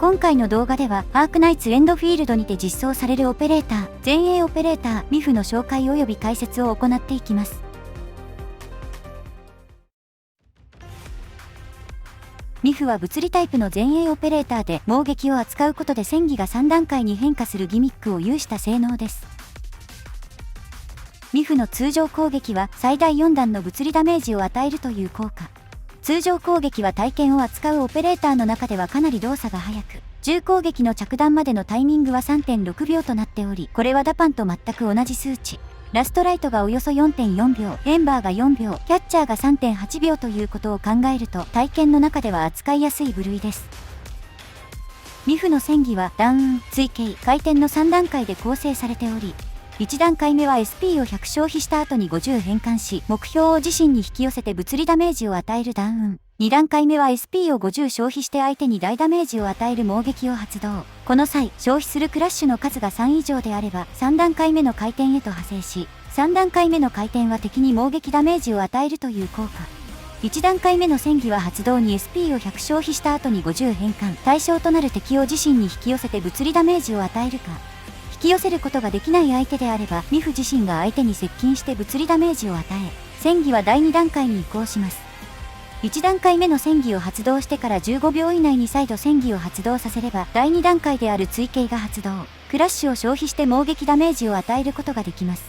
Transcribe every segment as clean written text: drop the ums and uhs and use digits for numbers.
今回の動画では、アークナイツエンドフィールドにて実装されるオペレーター、前衛オペレーター、ミフの紹介及び解説を行っていきます。ミフは物理タイプの前衛オペレーターで、猛撃を扱うことで戦技が3段階に変化するギミックを有した性能です。ミフの通常攻撃は最大4段の物理ダメージを与えるという効果。通常攻撃は体験を扱うオペレーターの中ではかなり動作が速く、重攻撃の着弾までのタイミングは 3.6 秒となっており、これはダパンと全く同じ数値。ラストライトがおよそ 4.4 秒、エンバーが4秒、キャッチャーが 3.8 秒ということを考えると、体験の中では扱いやすい部類です。ミフの戦技はダウン、追形、回転の3段階で構成されており、1段階目は SP を100消費した後に50変換し、目標を自身に引き寄せて物理ダメージを与えるダウン。2段階目は SP を50消費して相手に大ダメージを与える猛撃を発動。この際、消費するクラッシュの数が3以上であれば、3段階目の回転へと派生し、3段階目の回転は敵に猛撃ダメージを与えるという効果。1段階目の戦技は発動に SP を100消費した後に50変換。対象となる敵を自身に引き寄せて物理ダメージを与えるか。引き寄せることができない相手であれば、ミフ自身が相手に接近して物理ダメージを与え、戦技は第2段階に移行します。1段階目の戦技を発動してから15秒以内に再度戦技を発動させれば、第2段階である追形が発動。クラッシュを消費して猛撃ダメージを与えることができます。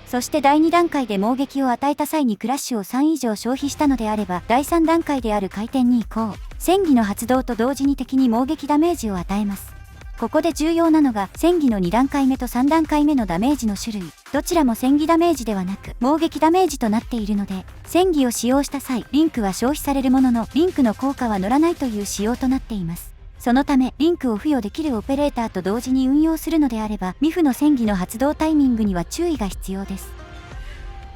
そして第2段階で猛撃を与えた際にクラッシュを3以上消費したのであれば、第3段階である回転に移行。戦技の発動と同時に敵に猛撃ダメージを与えます。ここで重要なのが、戦技の2段階目と3段階目のダメージの種類。どちらも戦技ダメージではなく、猛撃ダメージとなっているので、戦技を使用した際、リンクは消費されるものの、リンクの効果は乗らないという仕様となっています。そのため、リンクを付与できるオペレーターと同時に運用するのであれば、ミフの戦技の発動タイミングには注意が必要です。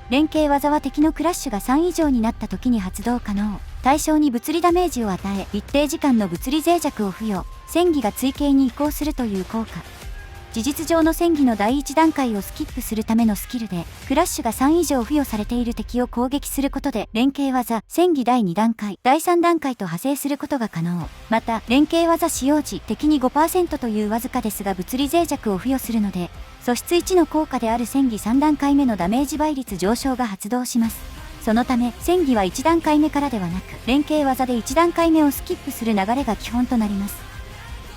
連携技は敵のクラッシュが3以上になった時に発動可能。対象に物理ダメージを与え、一定時間の物理脆弱を付与。戦技が追形に移行するという効果。事実上の戦技の第1段階をスキップするためのスキルで、クラッシュが3以上付与されている敵を攻撃することで、連携技、戦技第2段階、第3段階と派生することが可能。また、連携技使用時、敵に 5% というわずかですが物理脆弱を付与するので、素質1の効果である戦技3段階目のダメージ倍率上昇が発動します。そのため、戦技は1段階目からではなく、連携技で1段階目をスキップする流れが基本となります。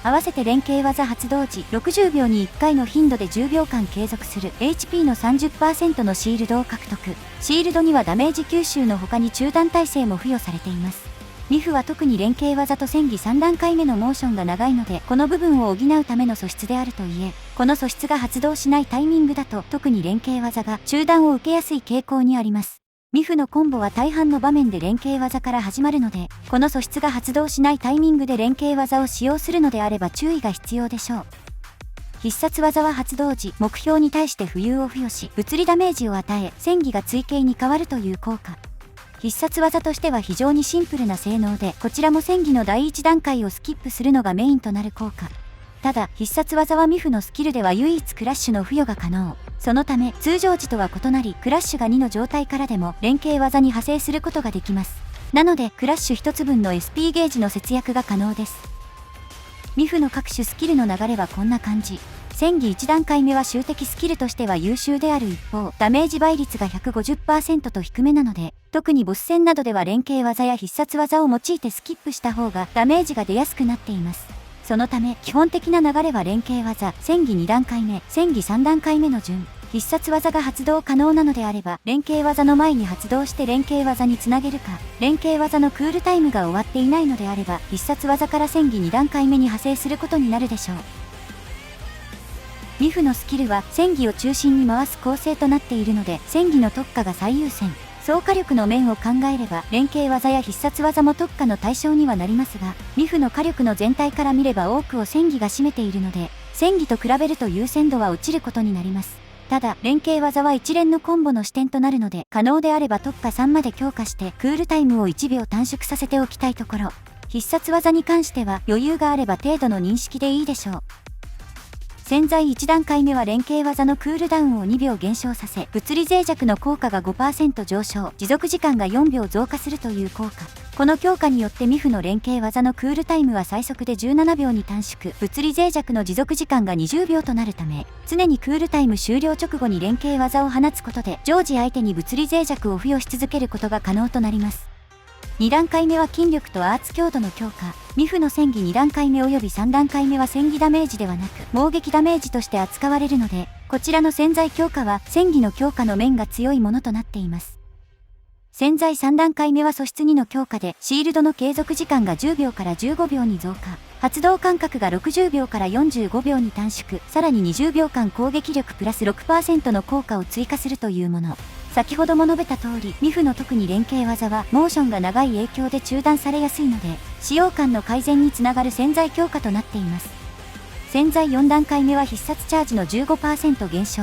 合わせて連携技発動時、60秒に1回の頻度で10秒間継続する HP の 30% のシールドを獲得。シールドにはダメージ吸収の他に中断耐性も付与されています。ミフは特に連携技と戦技3段階目のモーションが長いので、この部分を補うための素質であるといえ、この素質が発動しないタイミングだと、特に連携技が中断を受けやすい傾向にあります。ミフのコンボは大半の場面で連携技から始まるので、この素質が発動しないタイミングで連携技を使用するのであれば注意が必要でしょう。必殺技は発動時、目標に対して浮遊を付与し、物理ダメージを与え、戦技が追形に変わるという効果。必殺技としては非常にシンプルな性能で、こちらも戦技の第1段階をスキップするのがメインとなる効果。ただ、必殺技はミフのスキルでは唯一クラッシュの付与が可能。そのため、通常時とは異なり、クラッシュが2の状態からでも連携技に派生することができます。なので、クラッシュ1つ分の SP ゲージの節約が可能です。ミフの各種スキルの流れはこんな感じ。戦技1段階目は集的スキルとしては優秀である一方、ダメージ倍率が 150% と低めなので、特にボス戦などでは連携技や必殺技を用いてスキップした方がダメージが出やすくなっています。そのため、基本的な流れは連携技、戦技2段階目、戦技3段階目の順。必殺技が発動可能なのであれば、連携技の前に発動して連携技につなげるか、連携技のクールタイムが終わっていないのであれば、必殺技から戦技2段階目に派生することになるでしょう。ミフのスキルは戦技を中心に回す構成となっているので、戦技の特化が最優先。総火力の面を考えれば、連携技や必殺技も特化の対象にはなりますが、ミフの火力の全体から見れば多くを戦技が占めているので、戦技と比べると優先度は落ちることになります。ただ、連携技は一連のコンボの視点となるので、可能であれば特化3まで強化して、クールタイムを1秒短縮させておきたいところ。必殺技に関しては余裕があれば程度の認識でいいでしょう。潜在1段階目は連携技のクールダウンを2秒減少させ、物理脆弱の効果が 5% 上昇、持続時間が4秒増加するという効果。この強化によってミフの連携技のクールタイムは最速で17秒に短縮、物理脆弱の持続時間が20秒となるため、常にクールタイム終了直後に連携技を放つことで常時相手に物理脆弱を付与し続けることが可能となります。2段階目は筋力とアーツ強度の強化。ミフの戦技2段階目及び3段階目は戦技ダメージではなく猛撃ダメージとして扱われるので、こちらの潜在強化は戦技の強化の面が強いものとなっています。潜在3段階目は素質2の強化でシールドの継続時間が10秒から15秒に増加。発動間隔が60秒から45秒に短縮、さらに20秒間攻撃力プラス 6% の効果を追加するというもの。先ほども述べた通り、ミフの特に連携技はモーションが長い影響で中断されやすいので、使用感の改善につながる潜在強化となっています。潜在4段階目は必殺チャージの 15% 減少。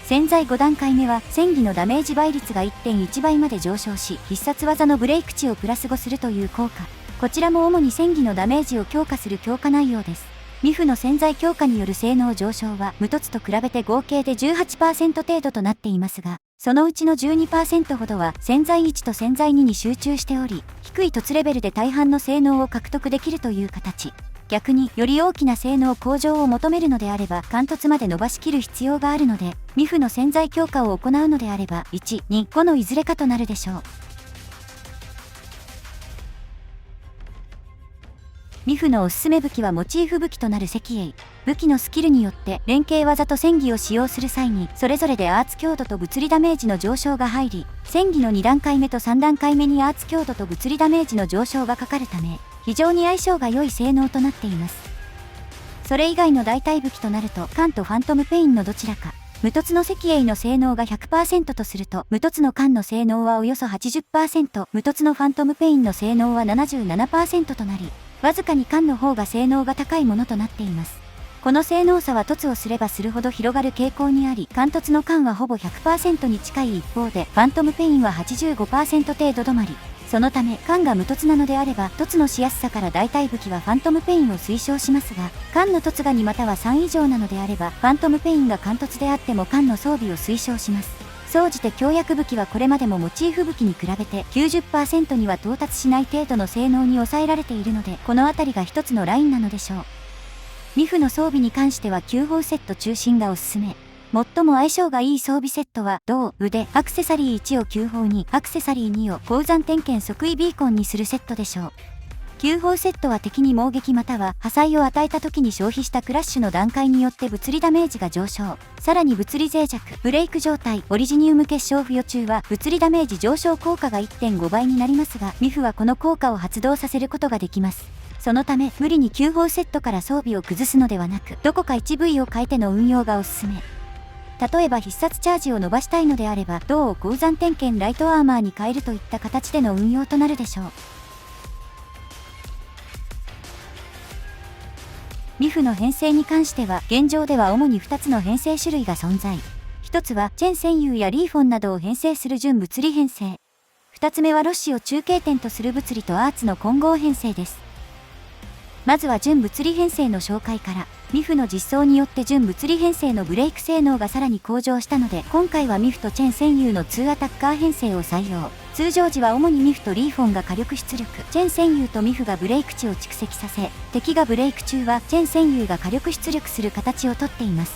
潜在5段階目は戦技のダメージ倍率が 1.1 倍まで上昇し、必殺技のブレイク値をプラス5するという効果。こちらも主に戦技のダメージを強化する強化内容です。ミフの潜在強化による性能上昇は無凸と比べて合計で 18% 程度となっていますが、そのうちの 12% ほどは潜在1と潜在2に集中しており、低い凸レベルで大半の性能を獲得できるという形。逆により大きな性能向上を求めるのであれば貫突まで伸ばしきる必要があるので、ミフの潜在強化を行うのであれば1、2、5のいずれかとなるでしょう。ミフのおすすめ武器はモチーフ武器となる石英。武器のスキルによって連携技と戦技を使用する際にそれぞれでアーツ強度と物理ダメージの上昇が入り、戦技の2段階目と3段階目にアーツ強度と物理ダメージの上昇がかかるため、非常に相性が良い性能となっています。それ以外の代替武器となると缶とファントムペインのどちらか。無凸の石英の性能が 100% とすると無凸の缶の性能はおよそ 80%、無凸のファントムペインの性能は 77% となり、わずかに缶の方が性能が高いものとなっています。この性能差は凸をすればするほど広がる傾向にあり、缶凸の缶はほぼ 100% に近い一方で、ファントムペインは 85% 程度止まり。そのため、缶が無凸なのであれば、凸のしやすさから代替武器はファントムペインを推奨しますが、缶の凸が2または3以上なのであれば、ファントムペインが缶凸であっても缶の装備を推奨します。総じて強薬武器はこれまでもモチーフ武器に比べて 90% には到達しない程度の性能に抑えられているので、このあたりが一つのラインなのでしょう。ミフの装備に関しては9砲セット中心がおすすめ。最も相性がいい装備セットは銅、腕、アクセサリー1を9砲に、アクセサリー2を鉱山点検即位ビーコンにするセットでしょう。9砲セットは敵に猛撃または破砕を与えた時に消費したクラッシュの段階によって物理ダメージが上昇。さらに物理脆弱、ブレイク状態、オリジニウム結晶付与中は物理ダメージ上昇効果が 1.5 倍になりますが、ミフはこの効果を発動させることができます。そのため無理に9砲セットから装備を崩すのではなく、どこか一部位を変えての運用がおすすめ。例えば必殺チャージを伸ばしたいのであれば、銅を鉱山点検ライトアーマーに変えるといった形での運用となるでしょう。ミフの編成に関しては、現状では主に2つの編成種類が存在。1つは、チェン戦友やリーフォンなどを編成する純物理編成。2つ目はロッシを中継点とする物理とアーツの混合編成です。まずは純物理編成の紹介から。ミフの実装によって純物理編成のブレイク性能がさらに向上したので、今回はミフとチェン戦友の2アタッカー編成を採用。通常時は主にミフとリーフォンが火力出力、チェン戦友とミフがブレイク値を蓄積させ、敵がブレイク中はチェン戦友が火力出力する形をとっています。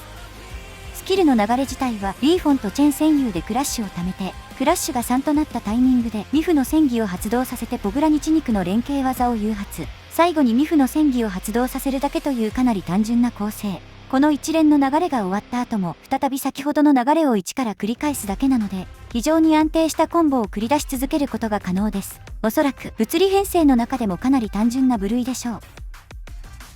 スキルの流れ自体はリーフォンとチェン戦友でクラッシュを貯めて、クラッシュが3となったタイミングでミフの戦技を発動させてポグラニチ肉の連携技を誘発。最後にミフの戦技を発動させるだけというかなり単純な構成。この一連の流れが終わった後も再び先ほどの流れを1から繰り返すだけなので、非常に安定したコンボを繰り出し続けることが可能です。おそらく物理編成の中でもかなり単純な部類でしょう。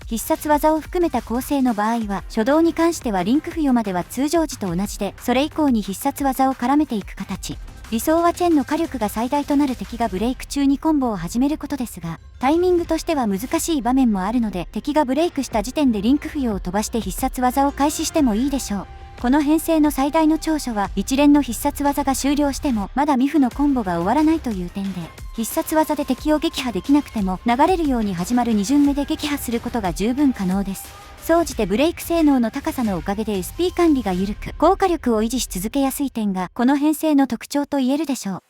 必殺技を含めた構成の場合は、初動に関してはリンク付与までは通常時と同じで、それ以降に必殺技を絡めていく形。理想はチェンの火力が最大となる敵がブレイク中にコンボを始めることですが、タイミングとしては難しい場面もあるので、敵がブレイクした時点でリンク付与を飛ばして必殺技を開始してもいいでしょう。この編成の最大の長所は、一連の必殺技が終了してもまだミフのコンボが終わらないという点で、必殺技で敵を撃破できなくても流れるように始まる2巡目で撃破することが十分可能です。総じてブレイク性能の高さのおかげで SP 管理が緩く、高火力を維持し続けやすい点がこの編成の特徴と言えるでしょう。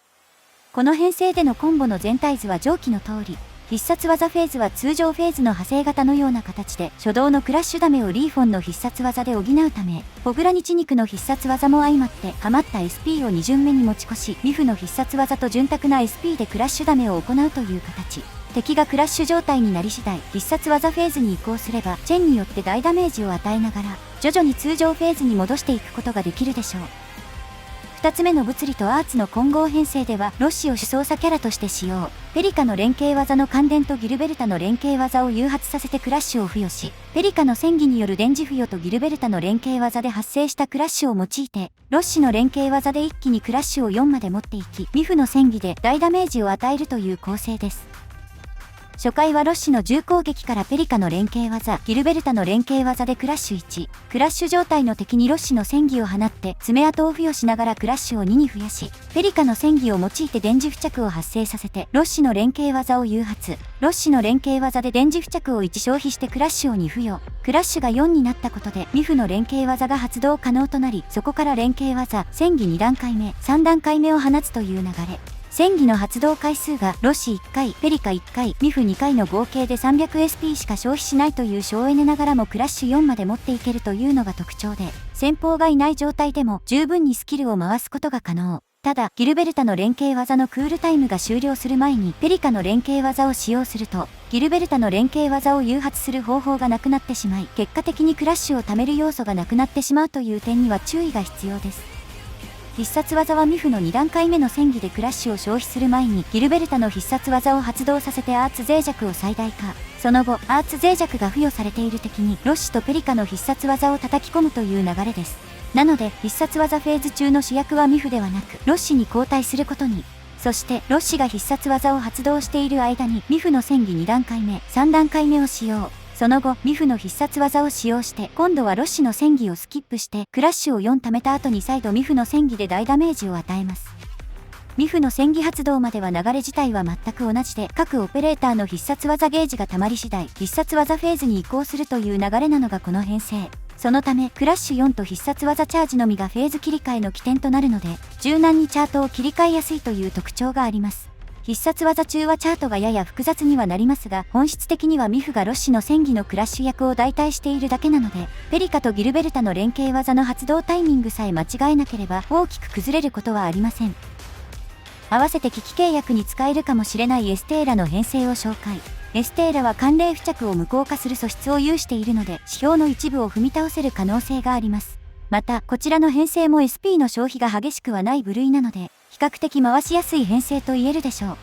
この編成でのコンボの全体図は上記の通り、必殺技フェーズは通常フェーズの派生型のような形で、初動のクラッシュダメをリーフォンの必殺技で補うため、ポグラニチ肉の必殺技も相まって、余った SP を2巡目に持ち越し、ミフの必殺技と潤沢な SP でクラッシュダメを行うという形。敵がクラッシュ状態になり次第、必殺技フェーズに移行すれば、チェンによって大ダメージを与えながら、徐々に通常フェーズに戻していくことができるでしょう。2つ目の物理とアーツの混合編成では、ロッシを主操作キャラとして使用。ペリカの連携技の関電とギルベルタの連携技を誘発させてクラッシュを付与し、ペリカの戦技による電磁付与とギルベルタの連携技で発生したクラッシュを用いて、ロッシの連携技で一気にクラッシュを4まで持っていき、ミフの戦技で大ダメージを与えるという構成です。初回はロッシの重攻撃からペリカの連携技、ギルベルタの連携技でクラッシュ1、クラッシュ状態の敵にロッシの戦技を放って爪痕を付与しながらクラッシュを2に増やし、ペリカの戦技を用いて電磁付着を発生させてロッシの連携技を誘発、ロッシの連携技で電磁付着を1消費してクラッシュを2付与、クラッシュが4になったことでミフの連携技が発動可能となり、そこから連携技、戦技2段階目、3段階目を放つという流れ。戦技の発動回数がロッシ1回、ペリカ1回、ミフ2回の合計で 300SP しか消費しないという省エネながらもクラッシュ4まで持っていけるというのが特徴で、先方がいない状態でも十分にスキルを回すことが可能。ただ、ギルベルタの連携技のクールタイムが終了する前にペリカの連携技を使用すると、ギルベルタの連携技を誘発する方法がなくなってしまい、結果的にクラッシュを貯める要素がなくなってしまうという点には注意が必要です。必殺技はミフの2段階目の戦技でクラッシュを消費する前にギルベルタの必殺技を発動させてアーツ脆弱を最大化。その後、アーツ脆弱が付与されている敵にロッシとペリカの必殺技を叩き込むという流れです。なので、必殺技フェーズ中の主役はミフではなく、ロッシに交代することに。そして、ロッシが必殺技を発動している間に、ミフの戦技2段階目、3段階目を使用。その後、ミフの必殺技を使用して、今度はロッシの戦技をスキップして、クラッシュを4貯めた後に再度ミフの戦技で大ダメージを与えます。ミフの戦技発動までは流れ自体は全く同じで、各オペレーターの必殺技ゲージが溜まり次第、必殺技フェーズに移行するという流れなのがこの編成。そのため、クラッシュ4と必殺技チャージのみがフェーズ切り替えの起点となるので、柔軟にチャートを切り替えやすいという特徴があります。必殺技中はチャートがやや複雑にはなりますが、本質的にはミフがロッシの戦技のクラッシュ役を代替しているだけなので、ペリカとギルベルタの連携技の発動タイミングさえ間違えなければ大きく崩れることはありません。合わせて危機契約に使えるかもしれないエステーラの編成を紹介。エステーラは寒冷付着を無効化する素質を有しているので、指標の一部を踏み倒せる可能性があります。また、こちらの編成も SP の消費が激しくはない部類なので、比較的回しやすい編成と言えるでしょう。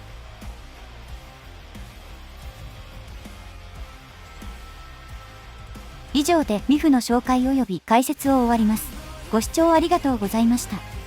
以上でミフの紹介及び解説を終わります。ご視聴ありがとうございました。